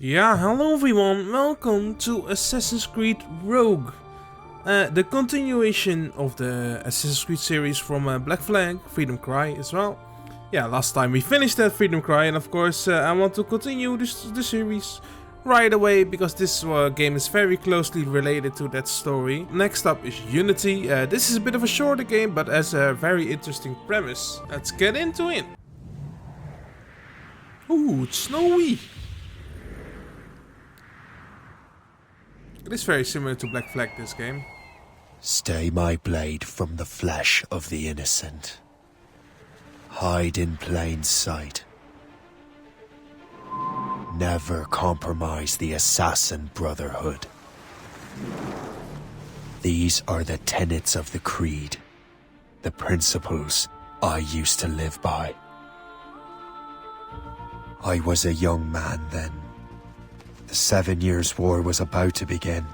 Yeah, hello everyone, welcome to Assassin's Creed Rogue. The continuation of the Assassin's Creed series from Black Flag, Freedom Cry as well. Yeah, last time we finished that Freedom Cry, and of course I want to continue the series right away because this game is very closely related to that story. Next up is Unity. This is a bit of a shorter game but has a very interesting premise. Let's get into it. Ooh, it's snowy. It is very similar to Black Flag, this game. Stay my blade from the flesh of the innocent. Hide in plain sight. Never compromise the Assassin Brotherhood. These are the tenets of the creed, the principles I used to live by. I was a young man then. The 7 Years' War was about to begin.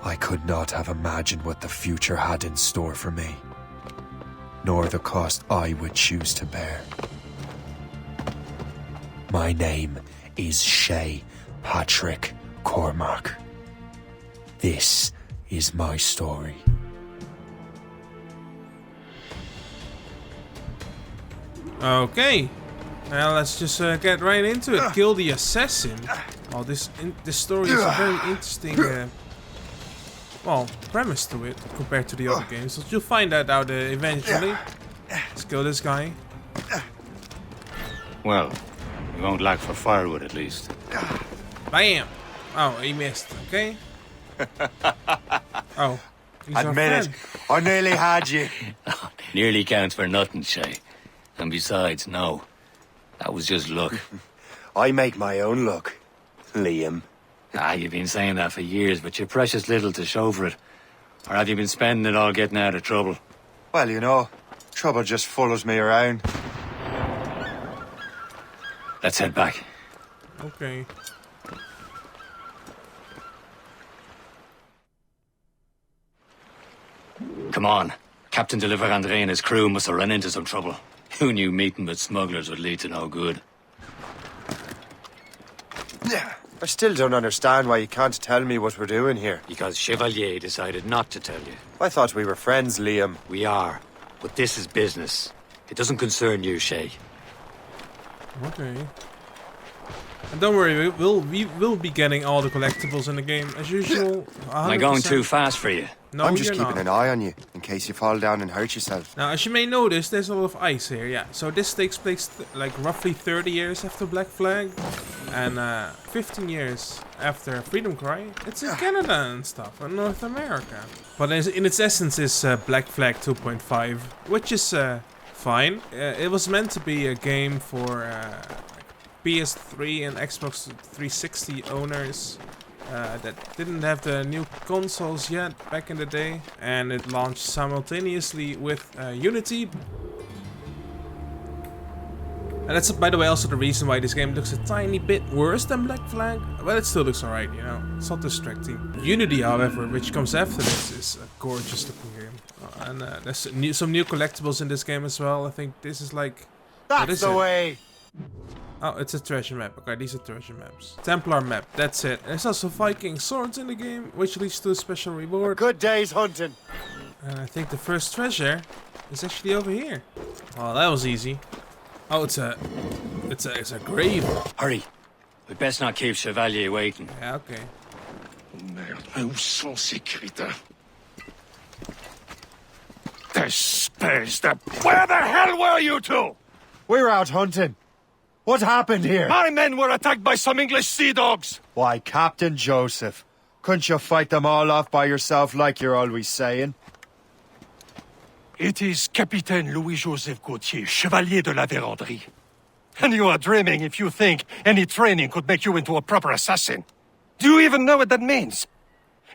I could not have imagined what the future had in store for me, nor the cost I would choose to bear. My name is Shay Patrick Cormac. This is my story. Okay, now let's just get right into it. Kill the assassin. Oh, this story is a very interesting, premise to it compared to the other games. So you'll find that out eventually. Let's kill this guy. Well, we won't lack for firewood at least. Bam! Oh, he missed. Okay. Oh, he's our Admit it, friend. I nearly had you. Nearly counts for nothing, Shay. And besides, no. That was just luck. I make my own luck, Liam. You've been saying that for years, but you're precious little to show for it. Or have you been spending it all getting out of trouble? Well, you know, trouble just follows me around. Let's head back. Okay. Come on. Captain Deliver Andre and his crew must have run into some trouble. Who knew meeting with smugglers would lead to no good? I still don't understand why you can't tell me what we're doing here. Because Chevalier decided not to tell you. I thought we were friends, Liam. We are. But this is business. It doesn't concern you, Shay. Okay. And don't worry, we will be getting all the collectibles in the game as usual. 100%. Am I going too fast for you? No, I'm just you're keeping not. an eye on you, in case you fall down and hurt yourself. Now, as you may notice, there's a lot of ice here, yeah. So this takes place like roughly 30 years after Black Flag, and 15 years after Freedom Cry. It's in Canada and stuff, and North America. But in its essence is Black Flag 2.5, which is fine. It was meant to be a game for PS3 and Xbox 360 owners. That didn't have the new consoles yet back in the day, and it launched simultaneously with Unity. And that's, by the way, also the reason why this game looks a tiny bit worse than Black Flag, but it still looks alright, you know, it's not distracting. Unity, however, which comes after this, is a gorgeous looking game. And there's some new collectibles in this game as well. I think this is like... That's the way! Oh, it's a treasure map. Okay, these are treasure maps. Templar map, that's it. There's also Viking swords in the game, which leads to a special reward. Good day's hunting. And I think the first treasure is actually over here. Oh, that was easy. Oh, it's a grave. Hurry. We best not keep Chevalier waiting. Yeah, okay. Merde, où sont ces crétins? Espèce de... Where the hell were you two? We're out hunting. What happened here? My men were attacked by some English sea dogs. Why, Captain Joseph, couldn't you fight them all off by yourself like you're always saying? It is Capitaine Louis-Joseph Gauthier, Chevalier de la Vérendrye. And you are dreaming if you think any training could make you into a proper assassin. Do you even know what that means?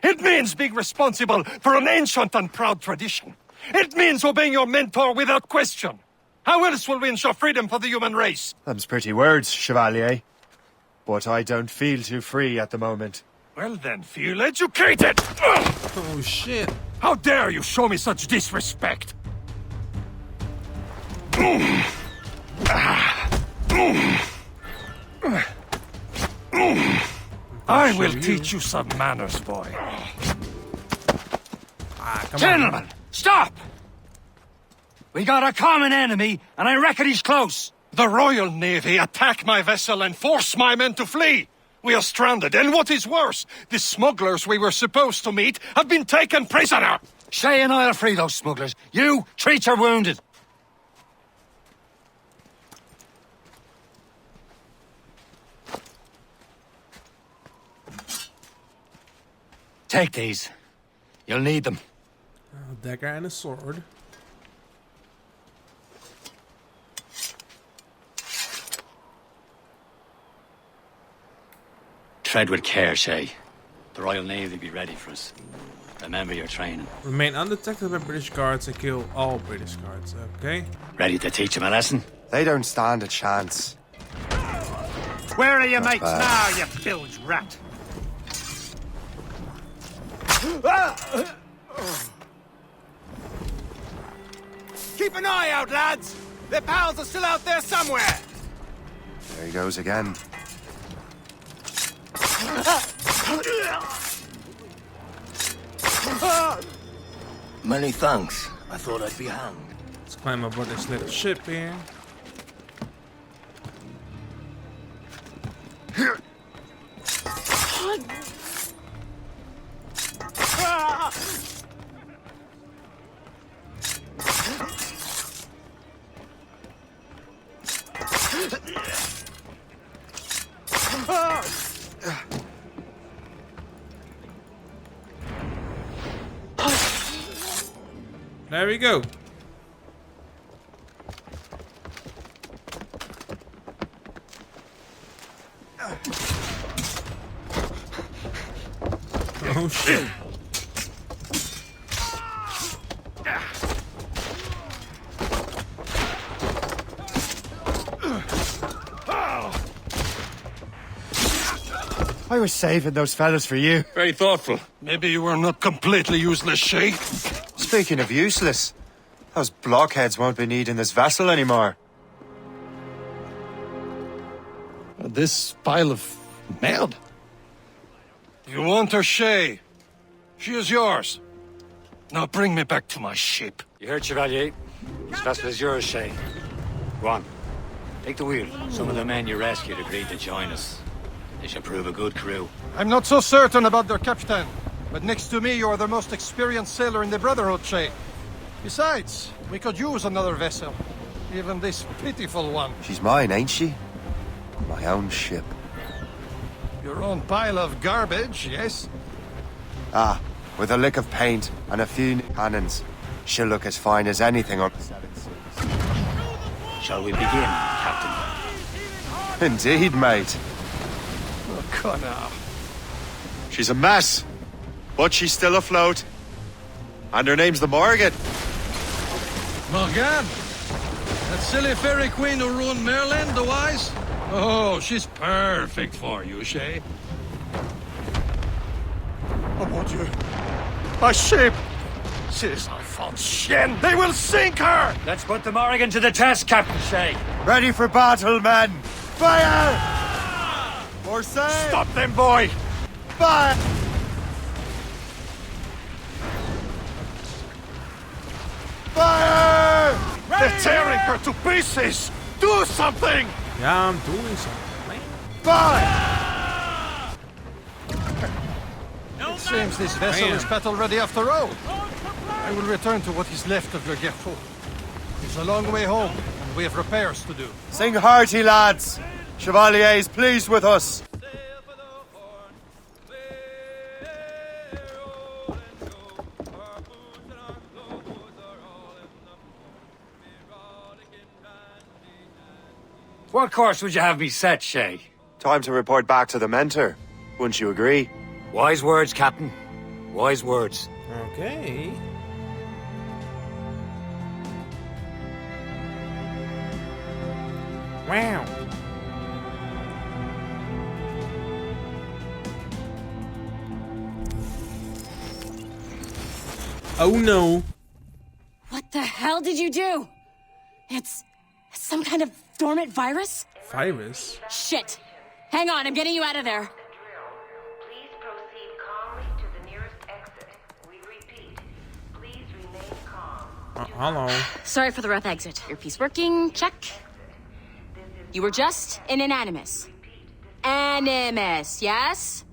It means being responsible for an ancient and proud tradition. It means obeying your mentor without question. How else will we ensure freedom for the human race? Them's pretty words, Chevalier. But I don't feel too free at the moment. Well then, feel educated! Oh shit. How dare you show me such disrespect? I show will you. teach you some manners, boy. Ah, come on. Gentlemen, stop! We got a common enemy, and I reckon he's close. The Royal Navy attack my vessel and force my men to flee. We are stranded, and what is worse, the smugglers we were supposed to meet have been taken prisoner. Shay and I'll free those smugglers. You, treat your wounded. Take these. You'll need them. A dagger and a sword. Tread with care, Shay. The Royal Navy be ready for us. Remember your training. Remain undetected by British guards and kill all British guards. Okay. Ready to teach them a lesson? They don't stand a chance. Where are your mates bad. now, you bilge rat? Keep an eye out, lads! Their pals are still out there somewhere! There he goes again. Many thanks. I thought I'd be hanged. Let's climb aboard this little ship here. There we go. Oh shit. I was saving those fellas for you. Very thoughtful. Maybe you were not completely useless, Shay. Speaking of useless, those blockheads won't be needing this vessel anymore. This pile of merd? You want her, Shay? She is yours. Now bring me back to my ship. You heard, Chevalier. This vessel is yours, Shay. Go on. Take the wheel. Some of the men you rescued agreed to join us. They should prove a good crew. I'm not so certain about their captain, but next to me you are the most experienced sailor in the Brotherhood, Shay. Besides, we could use another vessel. Even this pitiful one. She's mine, ain't she? My own ship. Your own pile of garbage, yes? Ah, with a lick of paint and a few new cannons, she'll look as fine as anything up. Shall we begin, Captain? Indeed, mate. Oh, Connor. She's a mess, but she's still afloat. And her name's the Morgan. Morgan? That silly fairy queen who ruined Merlin, the wise? Oh, she's perfect for you, Shay. Oh, mon Dieu. My ship! She's our fault, Shen! They will sink her! Let's put the Morrigan to the test, Captain Shay. Ready for battle, men! Fire! More sail! Stop them, boy! Fire! Fire! They're tearing her to pieces! Do something! Yeah, I'm doing something, man. Fire! It seems this vessel is battle ready after all. I will return to what is left of your Gerfo. It's a long way home, and we have repairs to do. Sing hearty, lads! Chevalier is pleased with us. What course would you have me set, Shay? Time to report back to the mentor. Wouldn't you agree? Wise words, Captain. Wise words. Okay. Wow. Oh no. What the hell did you do? It's some kind of dormant virus? Virus? Shit. Hang on, I'm getting you out of there. Please proceed calmly to the nearest exit. We repeat, please remain calm. Hello. Sorry for the rough exit. Earpiece working, check. You were just an animus. Animus, yes?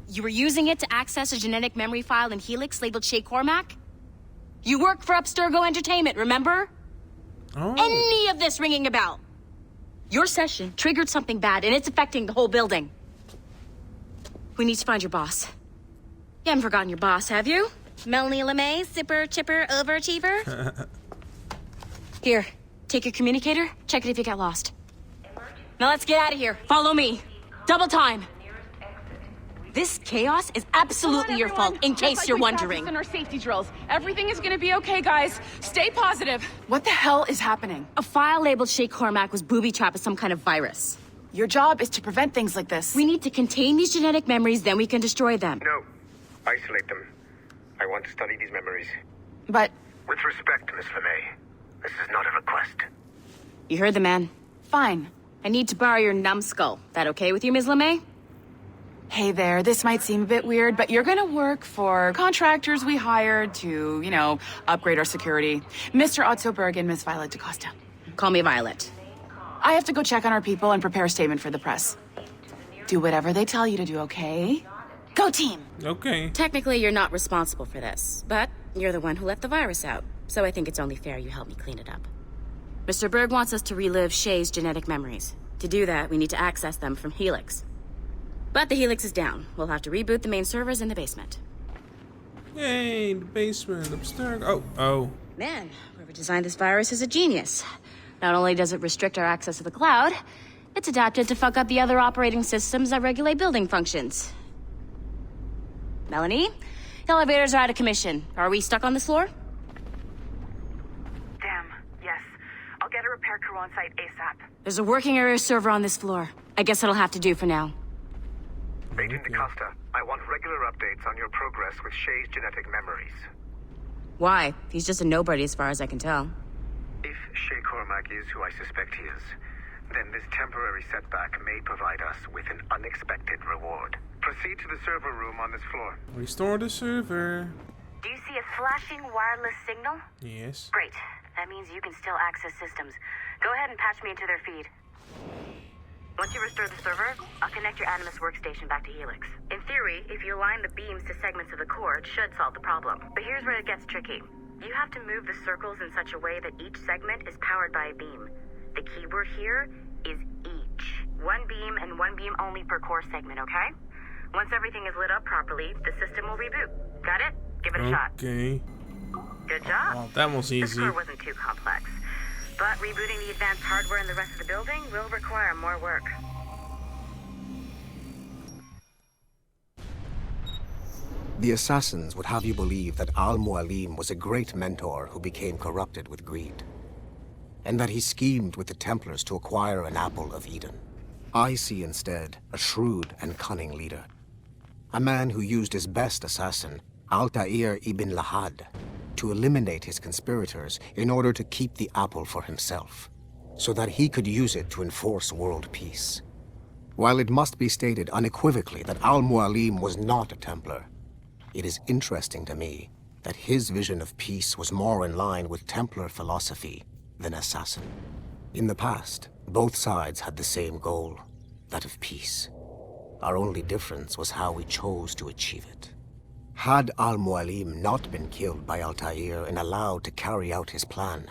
You were using it to access a genetic memory file in Helix labeled Shay Cormac? You work for Abstergo Entertainment, remember? Oh. Any of this ringing a bell? Your session triggered something bad, and it's affecting the whole building. We need to find your boss. You haven't forgotten your boss, have you? Melanie LeMay, zipper, chipper, overachiever? Here, take your communicator, check it if you got lost. Now let's get out of here. Follow me. Double time. This chaos is absolutely your fault, in case you're wondering. In our safety drills. Everything is gonna be okay, guys. Stay positive. What the hell is happening? A file labeled Shay Cormac was booby-trapped with some kind of virus. Your job is to prevent things like this. We need to contain these genetic memories, then we can destroy them. No. Isolate them. I want to study these memories. But With respect, Miss LeMay, this is not a request. You heard the man. fine. I need to borrow your numbskull. That okay with you, Ms. LeMay? Hey there, this might seem a bit weird, but you're gonna work for contractors we hired to, upgrade our security. Mr. Otto Berg and Miss Violet DaCosta. Call me Violet. I have to go check on our people and prepare a statement for the press. Do whatever they tell you to do, okay? Go team! Okay. Technically, you're not responsible for this, but you're the one who let the virus out, so I think it's only fair you help me clean it up. Mr. Berg wants us to relive Shay's genetic memories. To do that, we need to access them from Helix. But the Helix is down. We'll have to reboot the main servers in the basement. Yay, the basement, upstairs. Oh. Man, whoever designed this virus is a genius. Not only does it restrict our access to the cloud, it's adapted to fuck up the other operating systems that regulate building functions. Melanie? Elevators are out of commission. Are we stuck on this floor? Damn, yes. I'll get a repair crew on site ASAP. There's a working area server on this floor. I guess that'll have to do for now. Agent DaCosta, I want regular updates on your progress with Shay's genetic memories. Why? He's just a nobody as far as I can tell. If Shay Cormac is who I suspect he is, then this temporary setback may provide us with an unexpected reward. Proceed to the server room on this floor. Restore the server. Do you see a flashing wireless signal? Yes. Great. That means you can still access systems. Go ahead and patch me into their feed. Once you restore the server, I'll connect your Animus workstation back to Helix. In theory, if you align the beams to segments of the core, it should solve the problem. But here's where it gets tricky. You have to move the circles in such a way that each segment is powered by a beam. The keyword here is each. One beam and one beam only per core segment, okay? Once everything is lit up properly, the system will reboot. Got it? Give it a shot. Okay. Good job. Well, that was This easy. core wasn't too complex. But rebooting the advanced hardware in the rest of the building will require more work. The assassins would have you believe that Al-Mualim was a great mentor who became corrupted with greed, and that he schemed with the Templars to acquire an apple of Eden. I see instead a shrewd and cunning leader, a man who used his best assassin, Altair ibn Lahad, to eliminate his conspirators in order to keep the apple for himself, so that he could use it to enforce world peace. While it must be stated unequivocally that Al-Mualim was not a Templar, it is interesting to me that his vision of peace was more in line with Templar philosophy than assassin. In the past, both sides had the same goal, that of peace. Our only difference was how we chose to achieve it. Had Al-Mualim not been killed by Altair and allowed to carry out his plan,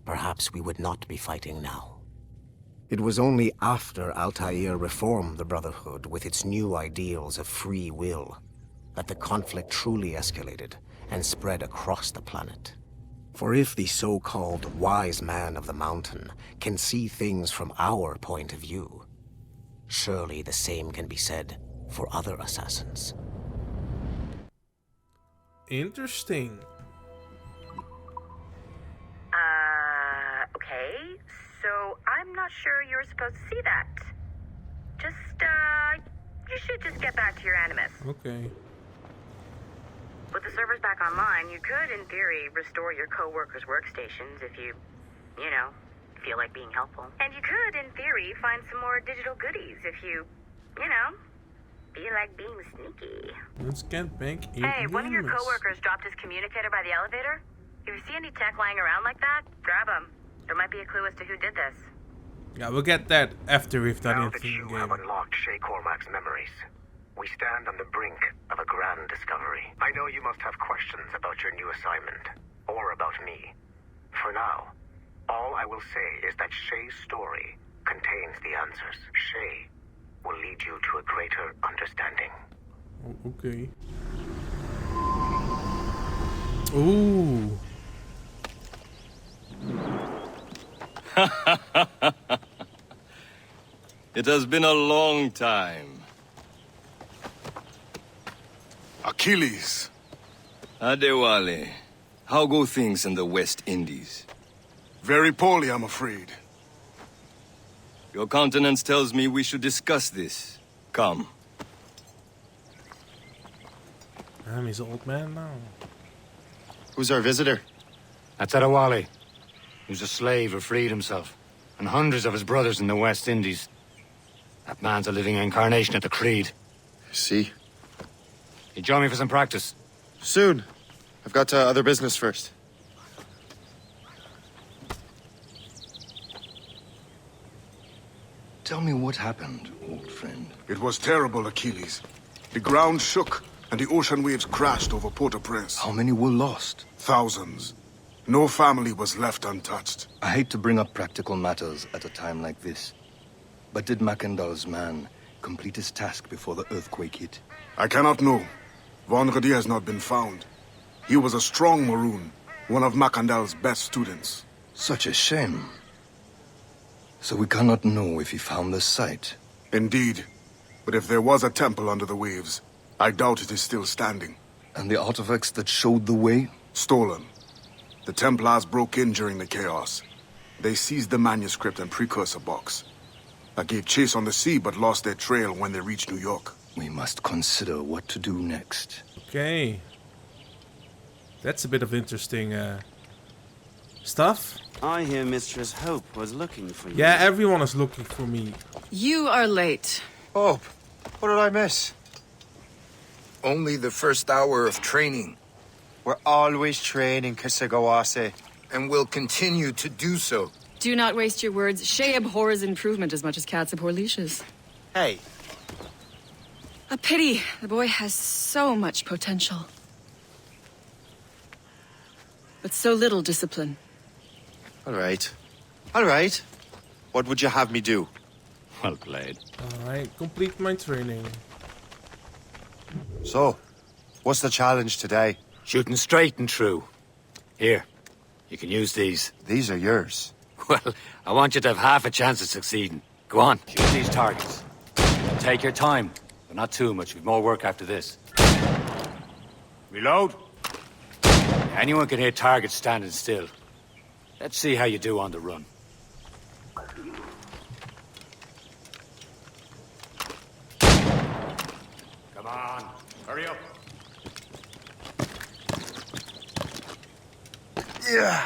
perhaps we would not be fighting now. It was only after Altair reformed the Brotherhood with its new ideals of free will that the conflict truly escalated and spread across the planet. For if the so-called wise man of the mountain can see things from our point of view, surely the same can be said for other assassins. Interesting. Okay. So I'm not sure you're supposed to see that. You should just get back to your Animus. Okay. With the servers back online, you could, in theory, restore your co-workers' workstations if you feel like being helpful. And you could, in theory, find some more digital goodies if you know, feel like being sneaky. Let's get back in. Hey, one of your coworkers dropped his communicator by the elevator. If you see any tech lying around like that, grab them. There might be a clue as to who did this. Yeah, we'll get that after we've done Now it that in you the have game. unlocked Shay Cormac's memories, we stand on the brink of a grand discovery. I know you must have questions about your new assignment, or about me. For now, all I will say is that Shay's story contains the answers. Shay will lead you to a greater understanding. Oh, okay. Ooh. It has been a long time. Achilles. Adewale, how go things in the West Indies? Very poorly, I'm afraid. Your countenance tells me we should discuss this. Come. He's an old man now. Who's our visitor? That's Adewale. He was a slave who freed himself, and hundreds of his brothers in the West Indies. That man's a living incarnation of the Creed. See? You join me for some practice? Soon. I've got other business first. Tell me what happened, old friend. It was terrible, Achilles. The ground shook, and the ocean waves crashed over Port-au-Prince. How many were lost? Thousands. No family was left untouched. I hate to bring up practical matters at a time like this. But did Macandal's man complete his task before the earthquake hit? I cannot know. Vendredi has not been found. He was a strong Maroon, one of Macandal's best students. Such a shame. So we cannot know if he found the site. Indeed. But if there was a temple under the waves, I doubt it is still standing. And the artifacts that showed the way? Stolen. The Templars broke in during the chaos. They seized the manuscript and precursor box. I gave chase on the sea, but lost their trail when they reached New York. We must consider what to do next. Okay. That's a bit of interesting stuff. I hear Mistress Hope was looking for you. Yeah, everyone is looking for me. You are late. Hope, what did I miss? Only the first hour of training. We're always training, Kisagawase. And we'll continue to do so. Do not waste your words. Shay abhors improvement as much as cats abhor leashes. Hey. A pity. The boy has so much potential. But so little discipline. All right. All right. What would you have me do? Well played. Alright, complete my training. So, what's the challenge today? Shooting straight and true. Here, you can use these. These are yours. Well, I want you to have half a chance of succeeding. Go on, shoot these targets. Take your time, but not too much. We've more work after this. Reload. Anyone can hit targets standing still. Let's see how you do on the run. Come on, hurry up. Yeah.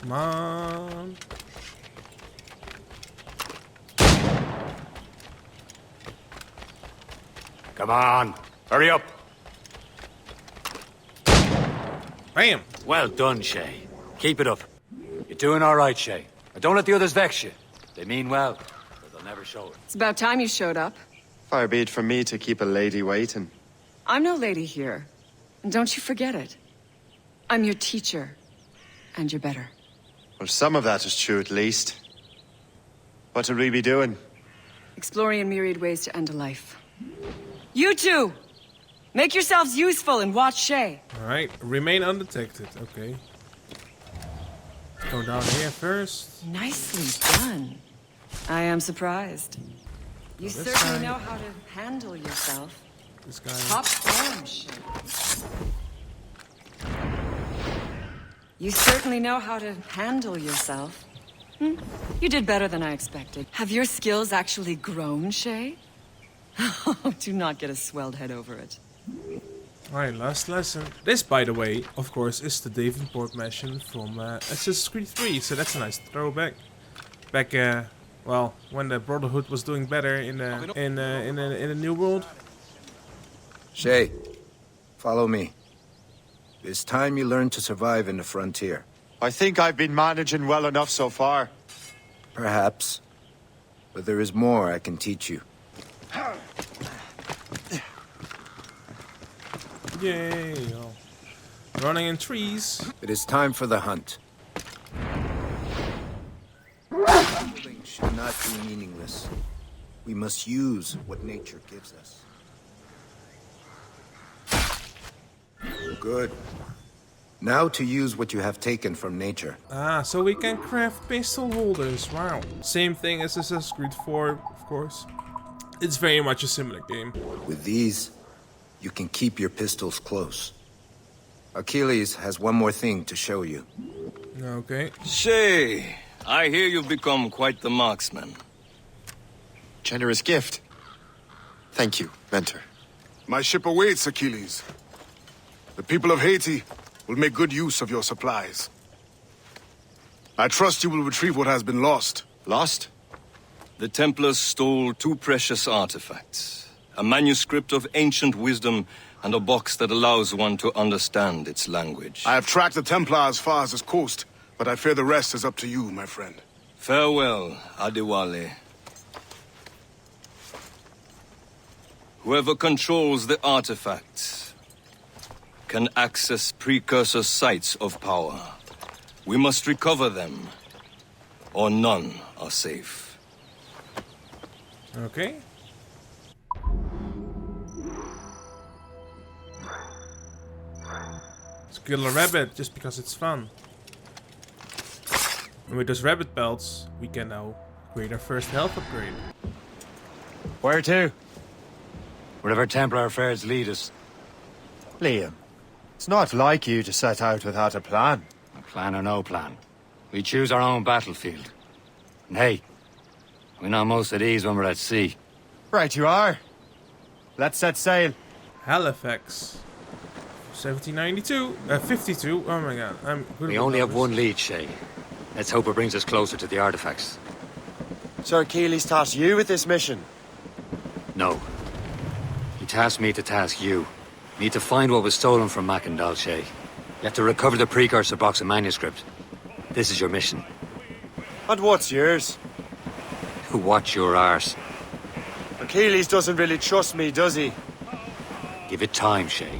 Come on. Come on, hurry up. Bam! Well done, Shay. Keep it up. You're doing all right, Shay. But don't let the others vex you. They mean well, but they'll never show it. It's about time you showed up. Far be it from me to keep a lady waiting. I'm no lady here. And don't you forget it. I'm your teacher. And you're better. Well, some of that is true at least. What will we be doing? Exploring a myriad ways to end a life. You two! Make yourselves useful and watch Shay. Alright, remain undetected. Okay. Go down here first. Nicely done. I am surprised. You this certainly guy. know how to handle yourself. This guy. Top form, Shay. You certainly know how to handle yourself. You did better than I expected. Have your skills actually grown, Shay? Oh, do not get a swelled head over it. Alright, last lesson. This, by the way, of course, is the Davenport mission from Assassin's Creed 3, so that's a nice throwback. Back, well, when the Brotherhood was doing better in the New World. Shay, follow me. It's time you learn to survive in the frontier. I think I've been managing well enough so far. Perhaps. But there is more I can teach you. Yay! Oh. Running in trees. It is time for the hunt. Killing should not be meaningless. We must use what nature gives us. Good. Now to use what you have taken from nature. Ah, so we can craft pistol holders. Wow. Same thing as Assassin's Creed 4, of course. It's very much a similar game. With these, you can keep your pistols close. Achilles has one more thing to show you. Okay. Shay, I hear you've become quite the marksman. Generous gift. Thank you, mentor. My ship awaits, Achilles. The people of Haiti will make good use of your supplies. I trust you will retrieve what has been lost. Lost? The Templars stole 2 precious artifacts. A manuscript of ancient wisdom and a box that allows one to understand its language. I have tracked the Templar as far as this coast, but I fear the rest is up to you, my friend. Farewell, Adewale. Whoever controls the artifacts can access precursor sites of power. We must recover them, or none are safe. Okay. Let's kill a rabbit just because it's fun. And with those rabbit pelts, we can now create our first health upgrade. Where to? Wherever Templar affairs lead us. Liam, it's not like you to set out without a plan. A plan or no plan. We choose our own battlefield. And hey, we know most of these when we're at sea. Right you are. Let's set sail. Halifax. 1792. 52. Oh my god. I'm good. We only have one lead, Shay. Let's hope it brings us closer to the artifacts. Sir Achilles tasked you with this mission. No. He tasked me to task you. Need to find what was stolen from Macandal, Shay. You have to recover the precursor box and manuscript. This is your mission. And what's yours? Watch your arse. Achilles doesn't really trust me, does he? Give it time, Shay.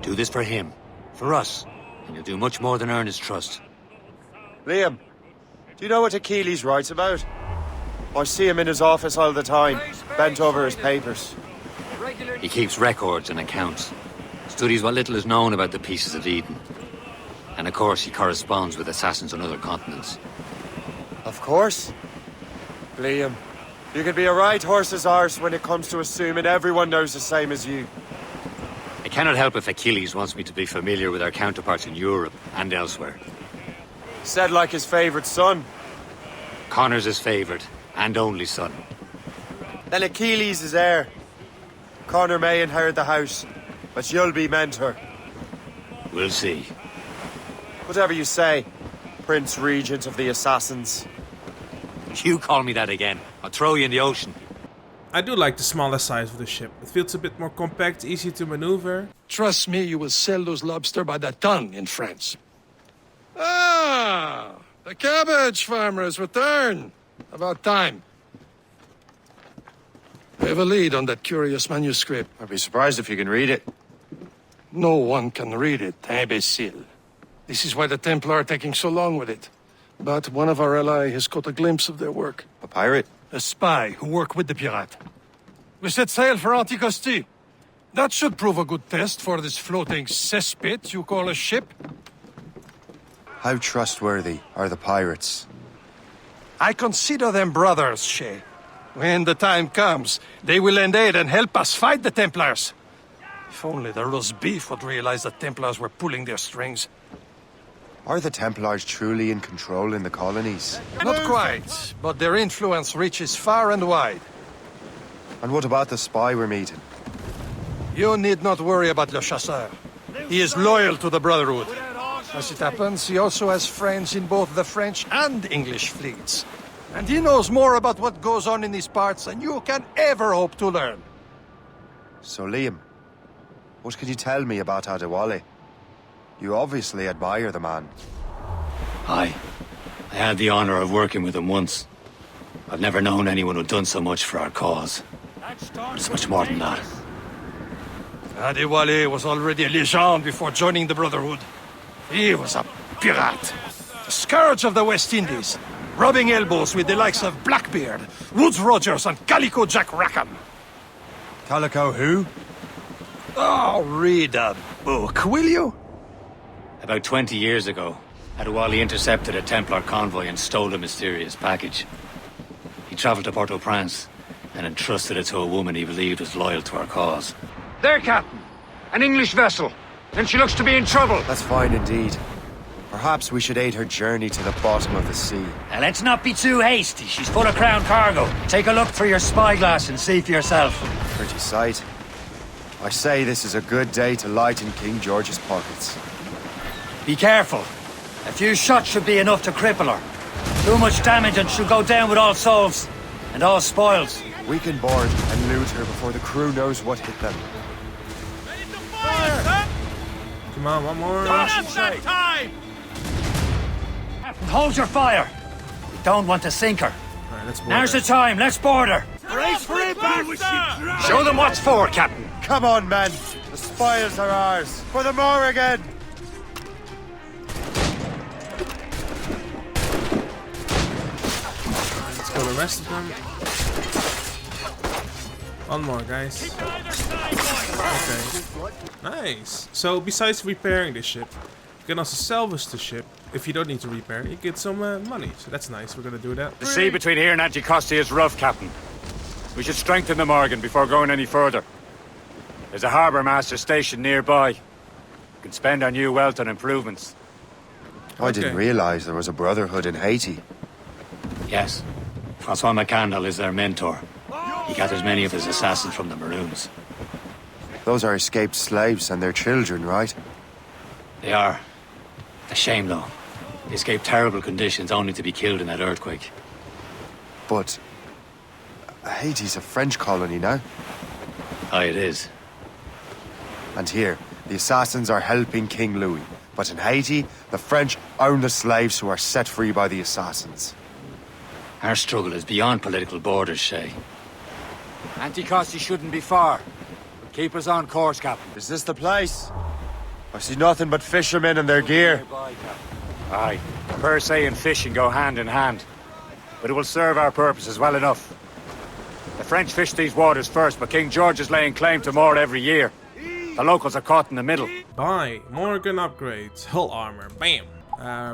Do this for him. For us. And you'll do much more than earn his trust. Liam, do you know what Achilles writes about? I see him in his office all the time, bent over his papers. He keeps records and accounts. Studies what little is known about the pieces of Eden. And of course, he corresponds with assassins on other continents. Of course. Liam, you can be a right horse's arse when it comes to assuming everyone knows the same as you. I cannot help if Achilles wants me to be familiar with our counterparts in Europe and elsewhere. Said like his favorite son. Connor's his favorite and only son. Then Achilles is heir. Connor may inherit the house, but you'll be mentor. We'll see. Whatever you say, Prince Regent of the Assassins. You call me that again, I'll throw you in the ocean. I do like the smaller size of the ship. It feels a bit more compact, easy to maneuver. Trust me, you will sell those lobster by the ton in France. Ah, the cabbage farmers return. About time. We have a lead on that curious manuscript. I'd be surprised if you can read it. No one can read it, imbecile. This is why the Templar are taking so long with it. But one of our allies has caught a glimpse of their work. A pirate? A spy who worked with the pirate. We set sail for Anticosti. That should prove a good test for this floating cesspit you call a ship. How trustworthy are the pirates? I consider them brothers, Shay. When the time comes, they will lend aid and help us fight the Templars. If only the roast beef would realize the Templars were pulling their strings. Are the Templars truly in control in the colonies? Not quite, but their influence reaches far and wide. And what about the spy we're meeting? You need not worry about Le Chasseur. He is loyal to the Brotherhood. As it happens, he also has friends in both the French and English fleets. And he knows more about what goes on in these parts than you can ever hope to learn. So, Liam, what can you tell me about Adewale? You obviously admire the man. Aye. I had the honor of working with him once. I've never known anyone who'd done so much for our cause. It's much more than that. Adewale was already a legend before joining the Brotherhood. He was a pirate. The scourge of the West Indies. Rubbing elbows with the likes of Blackbeard, Woodes Rogers, and Calico Jack Rackham. Calico who? Oh, read a book, will you? About 20 years ago, Adewale intercepted a Templar convoy and stole a mysterious package. He traveled to Port-au-Prince and entrusted it to a woman he believed was loyal to our cause. There, Captain. An English vessel. And she looks to be in trouble. That's fine indeed. Perhaps we should aid her journey to the bottom of the sea. Now, let's not be too hasty. She's full of crown cargo. Take a look through your spyglass and see for yourself. Pretty sight. I say this is a good day to lighten King George's pockets. Be careful. A few shots should be enough to cripple her. Too much damage and she'll go down with all souls. And all spoils. We can board and loot her before the crew knows what hit them. Come on, one more. Time! Hold your fire. We don't want to sink her. Alright, let's board Now's her. the time. Let's board her. Brace for impact, Show them what's for, Captain. Come on, men. The spoils are ours. For the Morrigan. Let's kill the rest of them. One more, guys. Okay. Nice. So, besides repairing this ship, you can also salvage the ship. If you don't need to repair, you get some money. So that's nice. We're gonna do that. The sea between here and Anticosti is rough, Captain. We should strengthen the Morgan before going any further. There's a harbour master stationed nearby. We can spend our new wealth on improvements. I didn't realize there was a brotherhood in Haiti. Yes. Francois McCandle is their mentor. He gathers many of his assassins from the Maroons. Those are escaped slaves and their children, right? They are. A shame, though. They escaped terrible conditions only to be killed in that earthquake. But Haiti's a French colony now. Aye, it is. And here, the assassins are helping King Louis. But in Haiti, the French own the slaves who are set free by the assassins. Our struggle is beyond political borders, Shay. Anticosti shouldn't be far. Keep us on course, Captain. Is this the place? I see nothing but fishermen and their gear. Aye. Per se and fishing go hand in hand. But it will serve our purposes well enough. The French fish these waters first, but King George is laying claim to more every year. The locals are caught in the middle. Buy more gun upgrades. Hull armor. Bam.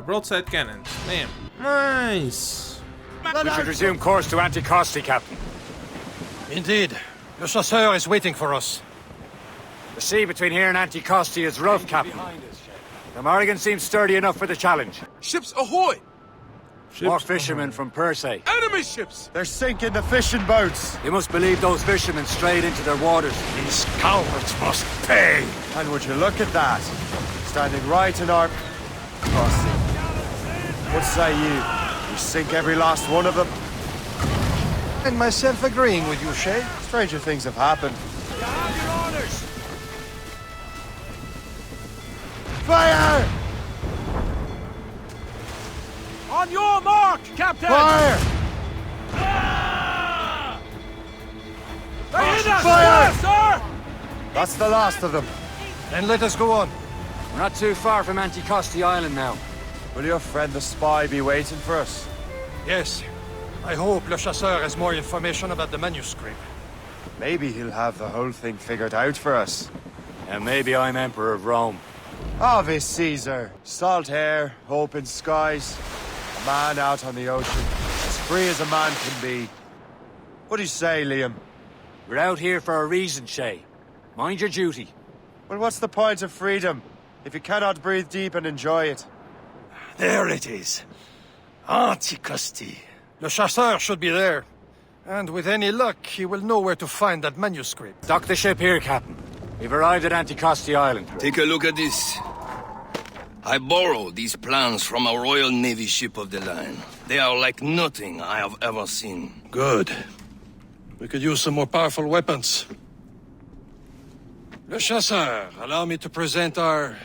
Broadside cannons. Bam. Nice. We should resume course to Anticosti, Captain. Indeed. Le Chasseur is waiting for us. The sea between here and Anticosti is rough, Captain. The Morrigan seems sturdy enough for the challenge. Ships ahoy! More fishermen from Persay. Enemy ships! They're sinking the fishing boats. You must believe those fishermen strayed into their waters. These cowards must pay. And would you look at that? Standing right in our crossing. What say you? We sink every last one of them? And myself agreeing with you, Shay. Stranger things have happened. Fire! On your mark, Captain! Fire! They're in us! Fire! Sir! That's the last of them. Then let us go on. We're not too far from Anticosti Island now. Will your friend the spy be waiting for us? Yes. I hope Le Chasseur has more information about the manuscript. Maybe he'll have the whole thing figured out for us. And maybe I'm Emperor of Rome. Ave Caesar. Salt air, open skies. A man out on the ocean. As free as a man can be. What do you say, Liam? We're out here for a reason, Shay. Mind your duty. Well, what's the point of freedom if you cannot breathe deep and enjoy it? There it is. Anticosti. Le Chasseur should be there. And with any luck, he will know where to find that manuscript. Dock the ship here, Captain. We've arrived at Anticosti Island. Take a look at this. I borrowed these plans from a Royal Navy ship of the line. They are like nothing I have ever seen. Good. We could use some more powerful weapons. Le Chasseur, allow me to present our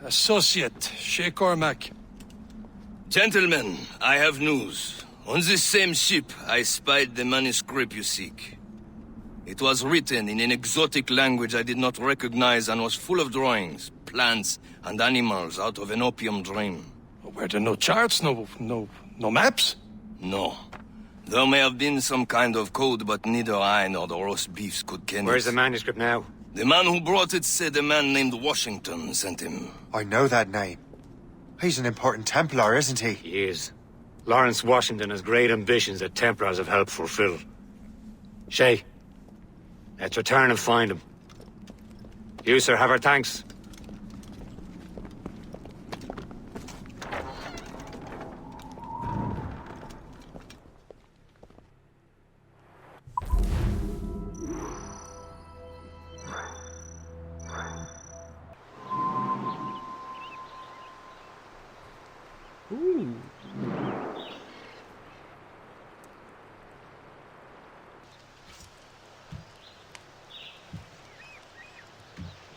associate, Shay Cormac. Gentlemen, I have news. On this same ship, I spied the manuscript you seek. It was written in an exotic language I did not recognize and was full of drawings, plants, and animals out of an opium dream. Were there no charts, no maps? No. There may have been some kind of code, but neither I nor the roast beefs could ken it. Where's the manuscript now? The man who brought it said a man named Washington sent him. I know that name. He's an important Templar, isn't he? He is. Lawrence Washington has great ambitions that Templars have helped fulfill. Shay, let's return and find him. You, sir, have our thanks. Ooh.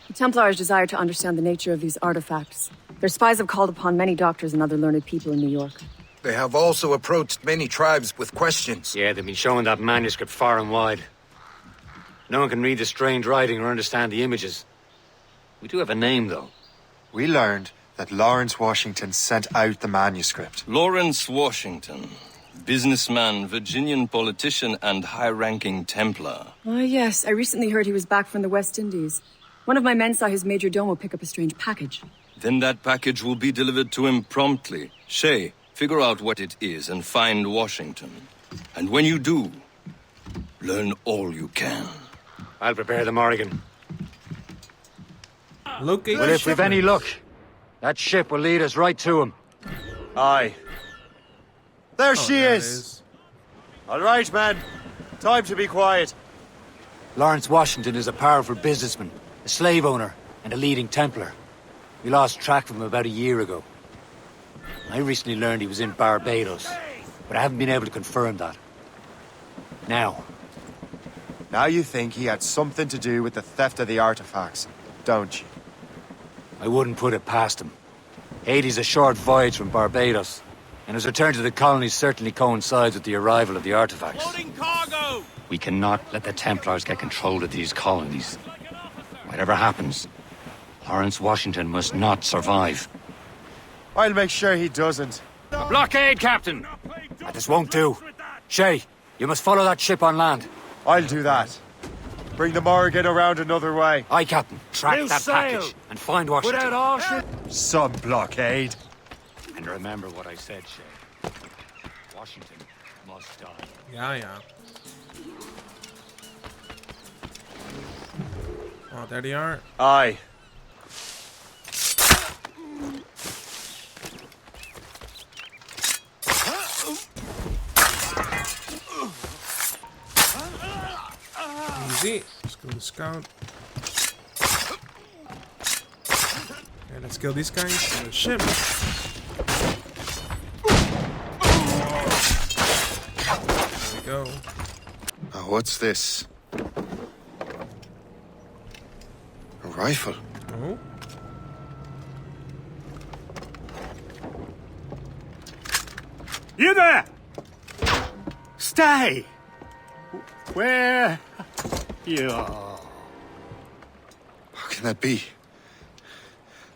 The Templars desire to understand the nature of these artifacts. Their spies have called upon many doctors and other learned people in New York. They have also approached many tribes with questions. Yeah, they've been showing that manuscript far and wide. No one can read the strange writing or understand the images. We do have a name, though. We learned that Lawrence Washington sent out the manuscript. Lawrence Washington. Businessman, Virginian politician, and high-ranking Templar. Ah, yes. I recently heard he was back from the West Indies. One of my men saw his major domo pick up a strange package. Then that package will be delivered to him promptly. Shay, figure out what it is and find Washington. And when you do, learn all you can. I'll prepare the Morrigan. Locate Well, the if we've any luck, that ship will lead us right to him. Aye. There she there it is. All right, man. Time to be quiet. Lawrence Washington is a powerful businessman, a slave owner, and a leading Templar. We lost track of him about a year ago. I recently learned he was in Barbados, but I haven't been able to confirm that. Now you think he had something to do with the theft of the artifacts, don't you? I wouldn't put it past him. Haiti's a short voyage from Barbados, and his return to the colonies certainly coincides with the arrival of the artifacts. Loading cargo! We cannot let the Templars get control of these colonies. Whatever happens, Lawrence Washington must not survive. I'll make sure he doesn't. A blockade, Captain! This won't do. Shay, you must follow that ship on land. I'll do that. Bring the Morrigan around another way. Aye, Captain. Track that package and find Washington. Without our ship. Some blockade. And remember what I said, Shay. Washington must die. Yeah. Oh, there they are. Aye. Easy. Let's go to scout. Okay, let's kill these guys on the ship. There we go. Oh, what's this? A rifle. Oh. You there! Stay! Where? You. How can that be?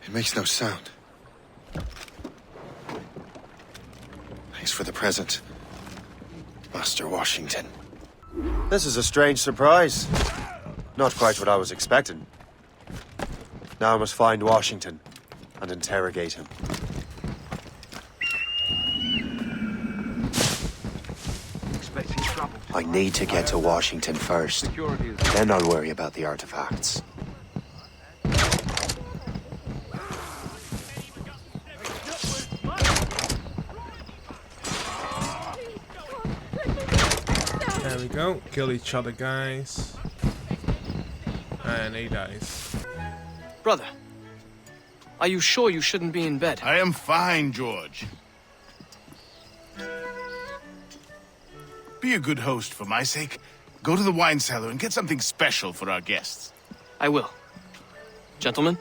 It makes no sound. Thanks for the present, Master Washington. This is a strange surprise. Not quite what I was expecting. Now I must find Washington and interrogate him. I need to get to Washington first. Then I'll worry about the artifacts. go. Kill each other, guys. And he dies. Brother, are you sure you shouldn't be in bed? I am fine, George. Be a good host for my sake. Go to the wine cellar and get something special for our guests. I will. Gentlemen?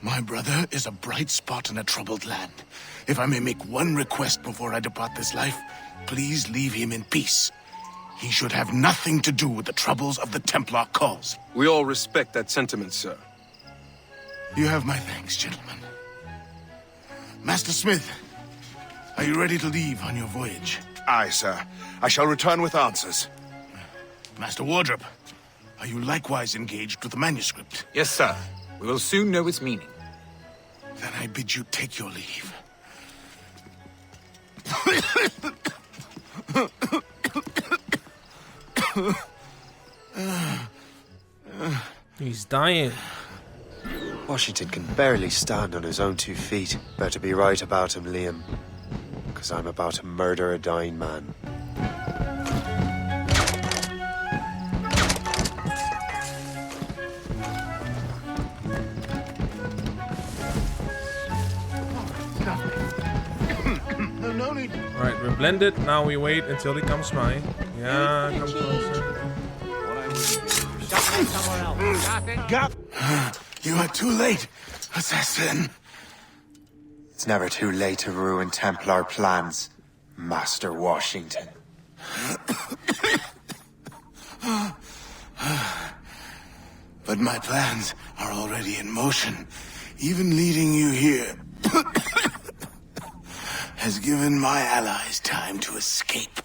My brother is a bright spot in a troubled land. If I may make one request before I depart this life, please leave him in peace. He should have nothing to do with the troubles of the Templar cause. We all respect that sentiment, sir. You have my thanks, gentlemen. Master Smith, are you ready to leave on your voyage? Aye, sir. I shall return with answers. Master Wardrop, are you likewise engaged with the manuscript? Yes, sir. We will soon know its meaning. Then I bid you take your leave. He's dying. Washington can barely stand on his own 2 feet. Better be right about him, Liam. Because I'm about to murder a dying man. Alright, we're blended. Now we wait until he comes by. Yeah, come closer. You are too late, assassin. It's never too late to ruin Templar plans, Master Washington. But my plans are already in motion. Even leading you here has given my allies time to escape.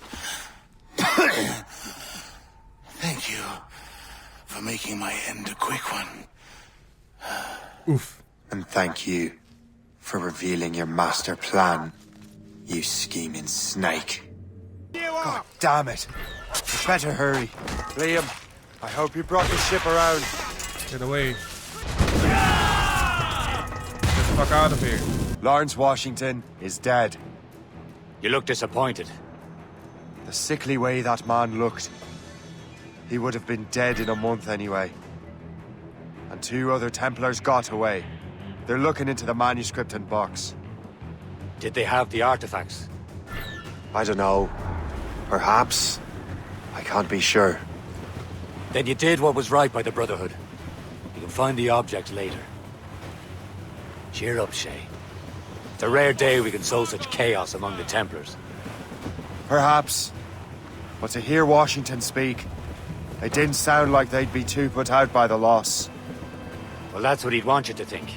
Thank you for making my end a quick one. Oof. And thank you for revealing your master plan, you scheming snake. God damn it. You better hurry. Liam, I hope you brought the ship around. Get away. Get the fuck out of here. Lawrence Washington is dead. You look disappointed. The sickly way that man looked. He would have been dead in a month anyway. And 2 other Templars got away. They're looking into the manuscript and box. Did they have the artifacts? I don't know. Perhaps. I can't be sure. Then you did what was right by the Brotherhood. You can find the object later. Cheer up, Shay. It's a rare day we can sow such chaos among the Templars. Perhaps. But to hear Washington speak, it didn't sound like they'd be too put out by the loss. Well, that's what he'd want you to think.